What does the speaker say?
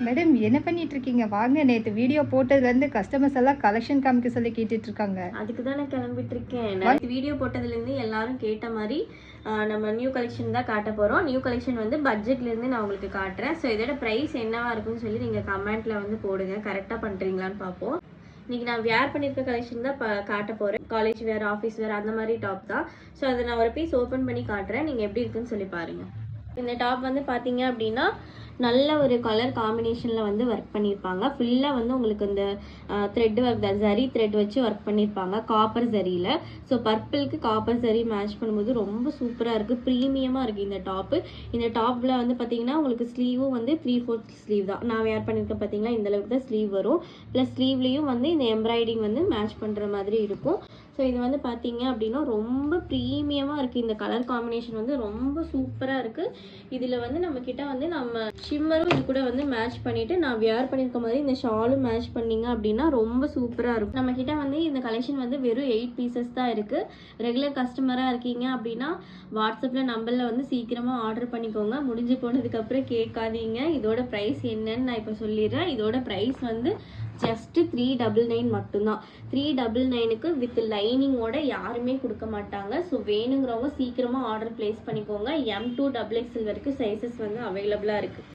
Madam என்ன பண்ணிட்டு இருக்கீங்க? வாங்க, நேத்து வீடியோ போட்டதுலேருந்து கஸ்டமர்ஸ் எல்லாம் கலெக்ஷன் காமிக்க சொல்லி கேட்டுட்டு இருக்காங்க. அதுக்கு தான் நான் கிளம்பிட்டு இருக்கேன். நேத்து வீடியோ போட்டதுலேருந்து எல்லாரும் கேட்ட மாதிரி நம்ம நியூ கலெக்ஷன் தான் காட்ட போகிறோம். நியூ கலெக்ஷன் வந்து பட்ஜெட்லேருந்து நான் உங்களுக்கு காட்டுறேன். ஸோ இதோட ப்ரைஸ் என்னவா இருக்குன்னு சொல்லி நீங்கள் கமெண்ட்டில் வந்து போடுங்க. கரெக்டாக பண்ணுறீங்களான்னு பார்ப்போம். இன்றைக்கி நான் வேர் பண்ணியிருக்க கலெக்ஷன் தான் காட்ட போகிறேன். காலேஜ் வேர், ஆஃபீஸ் வேர் அந்த மாதிரி டாப் தான். ஸோ அதை நான் ஒரு பீஸ் ஓப்பன் பண்ணி காட்டுறேன். நீங்கள் எப்படி இருக்குன்னு சொல்லி பாருங்கள். இந்த டாப் வந்து பார்த்தீங்க அப்படின்னா நல்ல ஒரு கலர் காம்பினேஷனில் வந்து ஒர்க் பண்ணியிருப்பாங்க. ஃபுல்லாக வந்து உங்களுக்கு இந்த த்ரெட் ஒர்க் தான், ஜரி த்ரெட் வச்சு ஒர்க் பண்ணியிருப்பாங்க காப்பர் ஜரியில். ஸோ பர்பிளுக்கு காப்பர் ஜரி மேட்ச் பண்ணும்போது ரொம்ப சூப்பராக இருக்குது, ப்ரீமியமாக இருக்குது இந்த டாப்பு. இந்த டாப்பில் வந்து பார்த்தீங்கன்னா உங்களுக்கு ஸ்லீவும் வந்து 3/4 ஸ்லீவ் தான் நான் வேர் பண்ணியிருக்கேன். பார்த்தீங்கன்னா இந்தளவுக்கு தான் ஸ்லீவ் வரும். ப்ளஸ் ஸ்லீவ்லேயும் வந்து இந்த எம்ப்ராய்டிங் வந்து மேட்ச் பண்ணுற மாதிரி இருக்கும். ஸோ இது வந்து பார்த்தீங்க அப்படின்னா ரொம்ப ப்ரீமியமாக இருக்குது. இந்த கலர் காம்பினேஷன் வந்து ரொம்ப சூப்பராக இருக்குது. இதில் வந்து நம்மக்கிட்ட வந்து நம்ம ஷிம்மரும் இது கூட வந்து மேட்ச் பண்ணிவிட்டு நான் வியர் பண்ணியிருக்க மாதிரி இந்த ஷாலும் மேட்ச் பண்ணிங்க அப்படின்னா ரொம்ப சூப்பராக இருக்கும். நம்மக்கிட்ட வந்து இந்த கலெக்ஷன் வந்து வெறும் 8 பீசஸ் தான் இருக்குது. ரெகுலர் கஸ்டமராக இருக்கீங்க அப்படின்னா வாட்ஸ்அப்பில் நம்பரில் வந்து சீக்கிரமாக ஆர்டர் பண்ணிக்கோங்க. முடிஞ்சு போனதுக்கப்புறம் கேட்காதீங்க. இதோட ப்ரைஸ் என்னன்னு நான் இப்போ சொல்லிடுறேன். இதோட ப்ரைஸ் வந்து ஜஸ்ட்டு 399 மட்டும்தான். 399க்கு வித் லைனிங்கோட யாருமே கொடுக்க மாட்டாங்க. ஸோ வேணுங்கிறவங்க சீக்கிரமாக ஆர்டர் பிளேஸ் பண்ணிக்கோங்க. M2 XXL வரைக்கும் சைஸஸ் வந்து அவைலபிளாக இருக்குது.